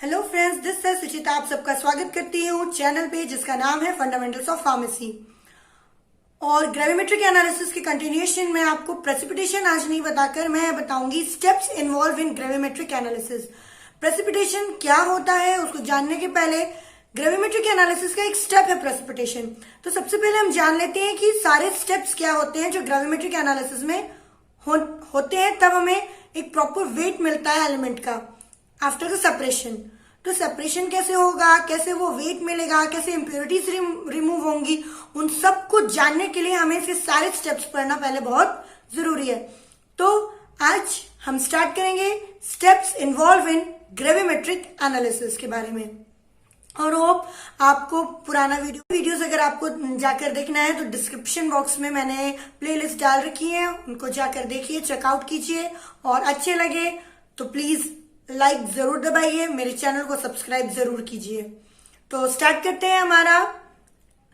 Hello friends, this है सुचिता। आप सबका स्वागत करती हूँ चैनल पे जिसका नाम है फंडामेंटल्स ऑफ फार्मेसी। और ग्रेविमेट्रिक एनालिसिस के कंटिन्यूएशन में आपको प्रेसिपिटेशन आज नहीं बताकर मैं बताऊंगी steps involve in gravimetric analysis. Precipitation क्या होता है उसको जानने के पहले ग्रेविमेट्रिक एनालिसिस का एक स्टेप है प्रेसिपिटेशन। तो सबसे पहले हम जान लेते हैं कि सारे स्टेप्स क्या होते हैं जो ग्रेविमेट्रिक एनालिसिस में होते हैं। तब हमें एक प्रॉपर वेट मिलता है एलिमेंट का आफ्टर द सेपरेशन। तो सेपरेशन कैसे होगा, कैसे वो वेट मिलेगा, कैसे इंप्योरिटीज रिमूव होंगी, उन सब को जानने के लिए हमें फिर सारे स्टेप्स पढ़ना पहले बहुत जरूरी है। तो आज हम स्टार्ट करेंगे steps involve in gravimetric analysis के बारे में। और होप आपको पुराना वीडियोस अगर आपको जाकर देखना है तो डिस्क्रिप्शन बॉक्स में मैंने प्लेलिस्ट डाल रखी है, उनको जाकर देखिए, चेकआउट कीजिए। और अच्छे लगे तो प्लीज लाइक जरूर दबाइए, मेरे चैनल को सब्सक्राइब जरूर कीजिए। तो स्टार्ट करते हैं हमारा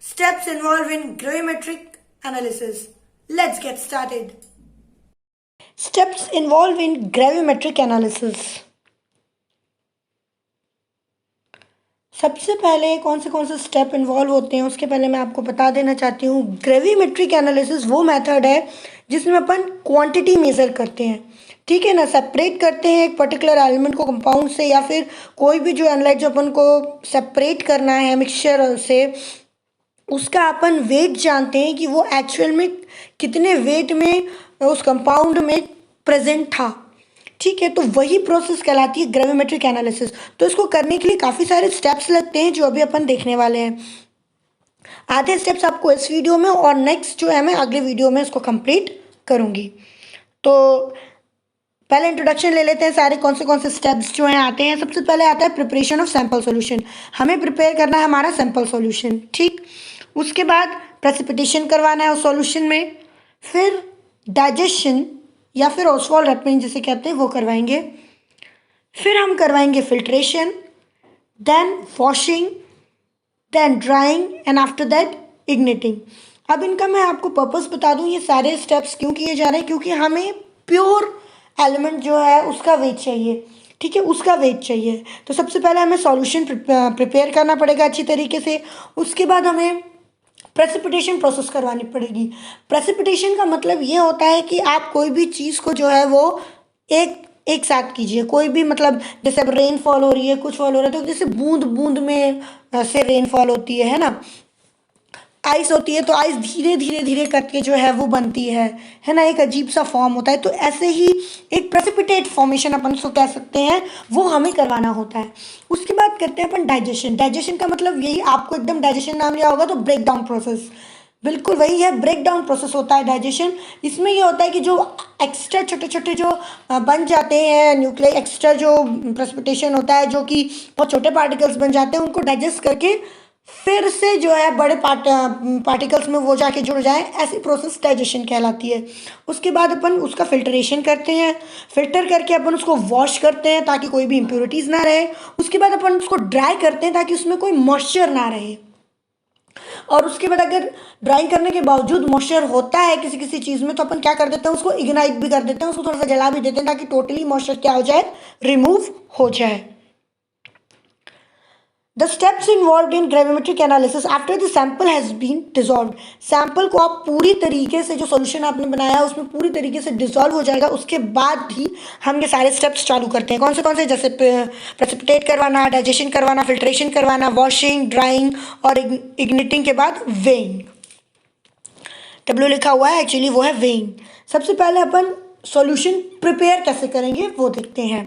steps involve in gravimetric analysis. Let's get started. Steps involve in gravimetric analysis. सबसे पहले कौन से स्टेप इन्वॉल्व होते हैं उसके पहले मैं आपको बता देना चाहती हूँ। ग्रेविमेट्रिक एनालिसिस वो मेथड है जिसमें अपन क्वांटिटी मेजर करते हैं, ठीक है ना। सेपरेट करते हैं एक पर्टिकुलर एलिमेंट को कंपाउंड से, या फिर कोई भी जो एनालाइट जो अपन को सेपरेट करना है मिक्सचर से, उसका अपन वेट जानते हैं कि वो एक्चुअल में कितने वेट में उस कंपाउंड में प्रेजेंट था, ठीक है। तो वही प्रोसेस कहलाती है ग्रेविमेट्रिक एनालिसिस। तो इसको करने के लिए काफ़ी सारे स्टेप्स लगते हैं जो अभी अपन देखने वाले हैं। आधे स्टेप्स आपको इस वीडियो में और नेक्स्ट जो है मैं अगले वीडियो में इसको कंप्लीट करूँगी। तो पहले इंट्रोडक्शन ले लेते हैं सारे कौन से स्टेप्स जो हैं आते हैं। सबसे पहले आता है प्रिपरेशन ऑफ सैंपल सॉल्यूशन। हमें प्रिपेयर करना है हमारा सैंपल सॉल्यूशन, ठीक। उसके बाद प्रेसिपिटेशन करवाना है उस सॉल्यूशन में, फिर डाइजेशन या फिर ऑस्वाल्ड रैपिंग जिसे कहते हैं वो करवाएंगे, फिर हम करवाएंगे filtration, then washing, then drying and after that igniting. अब इनका मैं आपको पर्पस बता दूं, ये सारे स्टेप्स क्यों किए जा रहे हैं, क्योंकि हमें प्योर एलिमेंट जो है उसका वेट चाहिए, ठीक है, उसका वेट चाहिए। तो सबसे पहले हमें सॉल्यूशन प्रिपेयर करना पड़ेगा अच्छी तरीके से। उसके बाद हमें प्रेसिपिटेशन प्रोसेस करवानी पड़ेगी। प्रेसिपिटेशन का मतलब ये होता है कि आप कोई भी चीज़ को जो है वो एक साथ कीजिए। कोई भी मतलब जैसे अब रेनफॉल हो रही है, कुछ फॉल हो रहा है, तो जैसे बूंद बूंद में से रेनफॉल होती है ना। आइस होती है तो आइस धीरे धीरे धीरे करके जो है वो बनती है ना, एक अजीब सा फॉर्म होता है। तो ऐसे ही एक प्रेसिपिटेट फॉर्मेशन अपन उसको कह सकते हैं, वो हमें करवाना होता है। उसके बाद करते हैं अपन डाइजेशन। डाइजेशन का मतलब यही, आपको एकदम डाइजेशन नाम लिया होगा तो ब्रेक डाउन प्रोसेस, बिल्कुल वही है, ब्रेक डाउन प्रोसेस होता है डाइजेशन। इसमें ये होता है कि जो एक्स्ट्रा छोटे छोटे जो बन जाते हैं न्यूक्लियर, एक्स्ट्रा जो प्रेसिपिटेशन होता है, जो कि बहुत छोटे पार्टिकल्स बन जाते हैं, उनको डाइजेस्ट करके फिर से जो है बड़े पार्टिकल्स में वो जाके जुड़ जाए, ऐसी प्रोसेस डाइजेशन कहलाती है। उसके बाद अपन उसका फिल्ट्रेशन करते हैं, फिल्टर करके अपन उसको वॉश करते हैं ताकि कोई भी इम्प्योरिटीज़ ना रहे। उसके बाद अपन उसको ड्राई करते हैं ताकि उसमें कोई मॉइस्चर ना रहे। और उसके बाद अगर ड्राई करने के बावजूद मॉइस्चर होता है किसी किसी चीज़ में, तो अपन क्या कर देते हैं, उसको इग्नाइट भी कर देते हैं, उसको थोड़ा सा जला भी देते हैं ताकि टोटली मॉइस्चर क्या हो जाए, रिमूव हो जाए। The steps involved in gravimetric analysis after the sample has been dissolved. Sample को आप पूरी तरीके से, जो सॉल्यूशन आपने बनाया है उसमें पूरी तरीके से डिसॉल्व हो जाएगा, उसके बाद ही हम ये सारे स्टेप्स चालू करते हैं। कौन से जैसे प्रेसिपिटेट करवाना, डाइजेशन करवाना, फिल्ट्रेशन करवाना, वॉशिंग, ड्राइंग और इग्निटिंग के बाद वेइंग। डब्ल्यू लिखा हुआ है, एक्चुअली वो है वेइंग। सबसे पहले अपन सॉल्यूशन प्रिपेयर कैसे करेंगे वो देखते हैं।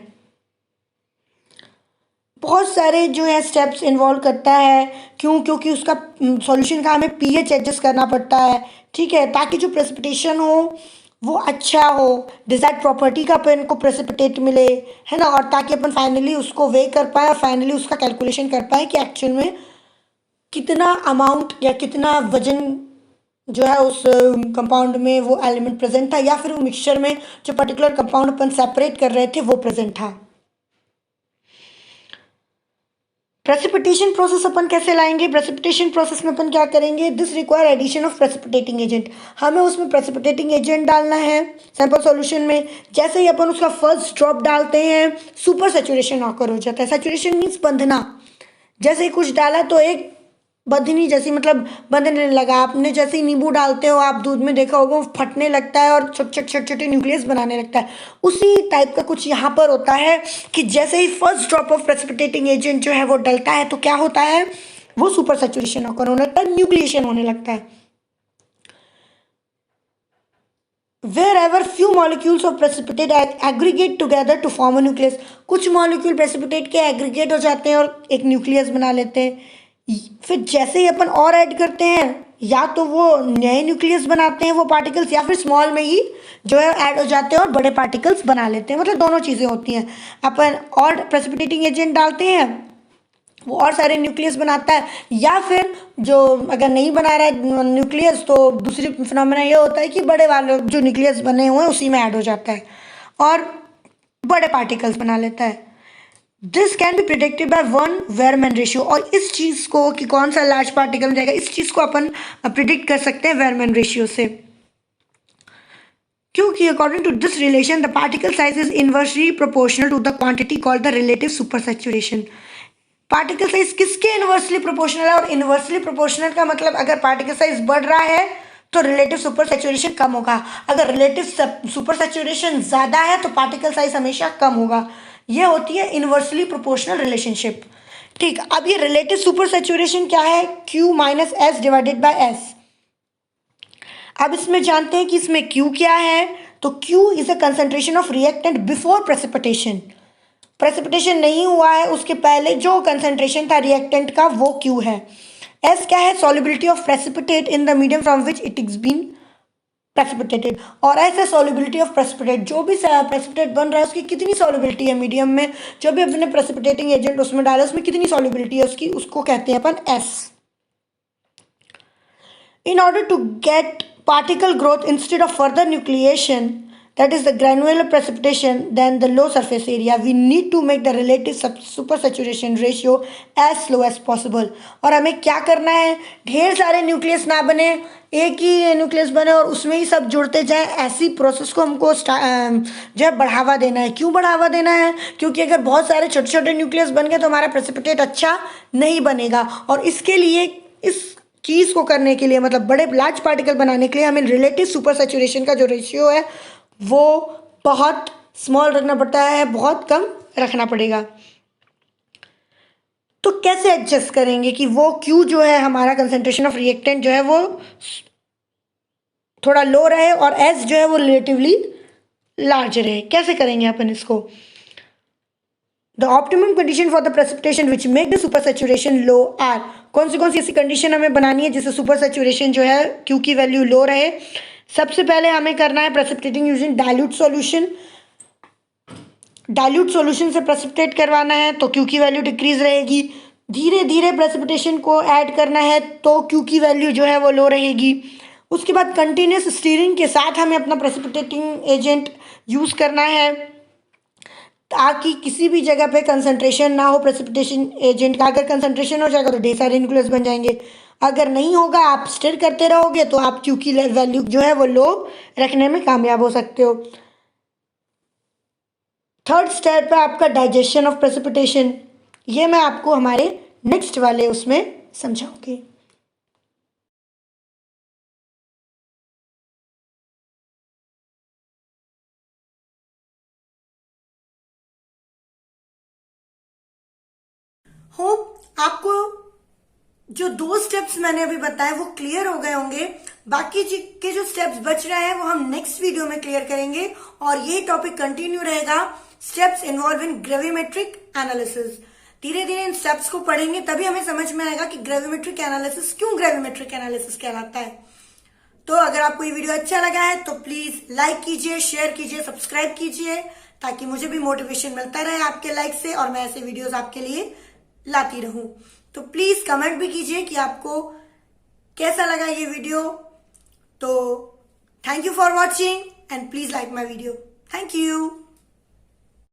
बहुत सारे जो है स्टेप्स इन्वॉल्व करता है, क्योंकि उसका सॉल्यूशन का हमें पीएच एडजस्ट करना पड़ता है, ठीक है, ताकि जो प्रेसिपिटेशन हो वो अच्छा हो, डिजायर्ड प्रॉपर्टी का अपन को प्रेसिपिटेट मिले, है ना। और ताकि अपन फाइनली उसको वे कर पाए और फाइनली उसका कैलकुलेशन कर पाए कि एक्चुअल में कितना अमाउंट या कितना वजन जो है उस कंपाउंड में वो एलिमेंट प्रेजेंट था, या फिर वो मिक्सचर में जो पर्टिकुलर कंपाउंड अपन सेपरेट कर रहे थे वो प्रेजेंट था। प्रेसिपिटेशन प्रोसेस अपन कैसे लाएंगे? प्रेसिपिटेशन प्रोसेस में अपन क्या करेंगे? This require addition of precipitating agent. हमें उसमें प्रेसिपिटेटिंग एजेंट डालना है सैंपल सॉल्यूशन में। जैसे ही अपन उसका फर्स्ट ड्रॉप डालते हैं सुपर सैचुरेशन ऑकर हो जाता है। सैचुरेशन मीन्स बंधना। जैसे ही कुछ डाला तो एक बंधनी जैसी, मतलब बंधने लगा। आपने जैसे ही नींबू डालते हो आप दूध में, देखा होगा, वो फटने लगता है और छोटे छोटे छोटे न्यूक्लियस बनाने लगता है। उसी टाइप का कुछ यहाँ पर होता है कि जैसे ही first drop of precipitating agent जो है वो डलता है तो क्या होता है? वो सुपर सैचुरेशन ऑकर होने लगता है, न्यूक्लिएशन होने लगता है। Wherever few molecules of precipitate aggregate together to form a nucleus, कुछ मॉलिक्यूल प्रेसिपिटेट के एग्रीगेट हो जाते हैं और एक न्यूक्लियस बना लेते हैं। फिर जैसे ही अपन और ऐड करते हैं, या तो वो नए न्यूक्लियस बनाते हैं वो पार्टिकल्स, या फिर स्मॉल में ही जो है ऐड हो जाते हैं और बड़े पार्टिकल्स बना लेते हैं। मतलब दोनों चीज़ें होती हैं। अपन और प्रेसिपिटेटिंग एजेंट डालते हैं, वो और सारे न्यूक्लियस बनाता है, या फिर जो अगर नहीं बना रहा है न्यूक्लियस तो दूसरी फिनोमेना ये होता है कि बड़े वाले जो न्यूक्लियस बने हुए हैं उसी में ऐड हो जाता है और बड़े पार्टिकल्स बना लेता है। This can be predicted by von Weimarn ratio. और इस चीज़ को कि कौन सा लार्ज पार्टिकल में जाएगा, इस चीज़ को अपन प्रिडिक्ट कर सकते हैं वेयरमैन रेशियो से, क्योंकि according to this relation the particle size is inversely proportional to the quantity called the relative supersaturation. Particle size किसके इनवर्सली प्रोपोर्शनल है? और इनवर्सली प्रोपोर्शनल का मतलब अगर पार्टिकल साइज बढ़ रहा है तो रिलेटिव सुपर सैचुरेशन कम होगा, अगर रिलेटिव सुपर सैचुरेशन ज़्यादा है तो पार्टिकल साइज हमेशा कम होगा। ये होती है इनवर्सली प्रोपोर्शनल रिलेशनशिप। ठीक, अब ये रिलेटिव सुपर सैचुरेशन क्या है? Q minus S divided by S. अब इसमें जानते हैं कि इसमें Q क्या है। तो Q is a concentration of reactant before precipitation. Precipitation नहीं हुआ है उसके पहले जो कंसंट्रेशन था रिएक्टेंट का वो Q है। S क्या है? Solubility of precipitate in the medium from which it is been precipitated. और S है सॉल्युबिलिटी ऑफ प्रेसिपिटेट। जो भी प्रेसिपिटेट बन रहा है उसकी कितनी सॉल्युबिलिटी है मीडियम में, जो भी अपने प्रेसिपिटेटिंग एजेंट उसमें डाला उसमें कितनी सॉल्युबिलिटी है उसकी, उसको कहते हैं अपन S। In order to get particle growth instead of further nucleation, that is the granular precipitation, then the low surface area, we need to make the relative supersaturation ratio as low as possible। और हमें क्या करना है? ढेर सारे nucleus ना बने, एक ही न्यूक्लियस बने और उसमें ही सब जुड़ते जाएं। ऐसी प्रोसेस को हमको जो है बढ़ावा देना है। क्यों बढ़ावा देना है? क्योंकि अगर बहुत सारे छोटे छोटे न्यूक्लियस बन गए तो हमारा प्रेसिपिटेट अच्छा नहीं बनेगा। और इसके लिए, इस चीज़ को करने के लिए, मतलब बड़े लार्ज पार्टिकल बनाने के लिए हमें रिलेटिव सुपर सैचुरेशन का जो रेशियो है वो बहुत स्मॉल रखना पड़ता है, बहुत कम रखना पड़ेगा। तो कैसे एडजस्ट करेंगे कि वो Q जो है हमारा कंसंट्रेशन ऑफ रिएक्टेंट जो है वो थोड़ा लो रहे और S जो है वो रिलेटिवली लार्ज रहे? कैसे करेंगे अपन इसको? The optimum condition for the precipitation which make the supersaturation lower. कौन सी ऐसी कंडीशन हमें बनानी है जिससे सुपर सैचुरेशन जो है Q की वैल्यू लो रहे? सबसे पहले हमें करना है precipitating using dilute solution. Dilute solution से प्रेसिपिटेट करवाना है तो Q की वैल्यू डिक्रीज रहेगी। धीरे धीरे प्रेसिपिटेशन को ऐड करना है तो Q की वैल्यू जो है वो लो रहेगी। उसके बाद कंटिन्यूस स्टीयरिंग के साथ हमें अपना प्रेसिपिटेटिंग एजेंट यूज़ करना है ताकि किसी भी जगह पे कंसंट्रेशन ना हो प्रेसिपिटेशन एजेंट का। अगर कंसंट्रेशन हो जाएगा तो ढेर सारे न्यूक्लियस बन जाएंगे, अगर नहीं होगा, आप स्टिर करते रहोगे तो आप Q की वैल्यू जो है वो लो रखने में कामयाब हो सकते हो। थर्ड स्टेप है आपका डाइजेशन ऑफ प्रेसिपिटेशन। ये मैं आपको हमारे नेक्स्ट वाले उसमें समझाऊंगी। होप आपको जो 2 स्टेप्स मैंने अभी बताए वो क्लियर हो गए होंगे। बाकी के जो स्टेप्स बच रहे हैं वो हम नेक्स्ट वीडियो में क्लियर करेंगे और ये टॉपिक कंटिन्यू रहेगा, steps involve in gravimetric analysis. धीरे धीरे इन स्टेप्स को पढ़ेंगे तभी हमें समझ में आएगा कि ग्रेविमेट्रिक एनालिसिस क्यों ग्रेविमेट्रिक एनालिसिस कहलाता है। तो अगर आपको ये वीडियो अच्छा लगा है तो प्लीज लाइक कीजिए, शेयर कीजिए, सब्सक्राइब कीजिए ताकि मुझे भी मोटिवेशन मिलता रहे आपके लाइक से और मैं ऐसे वीडियोस आपके लिए लाती रहूं। तो प्लीज कमेंट भी कीजिए कि आपको कैसा लगा ये वीडियो। तो thank you for watching and please like my video. Thank you.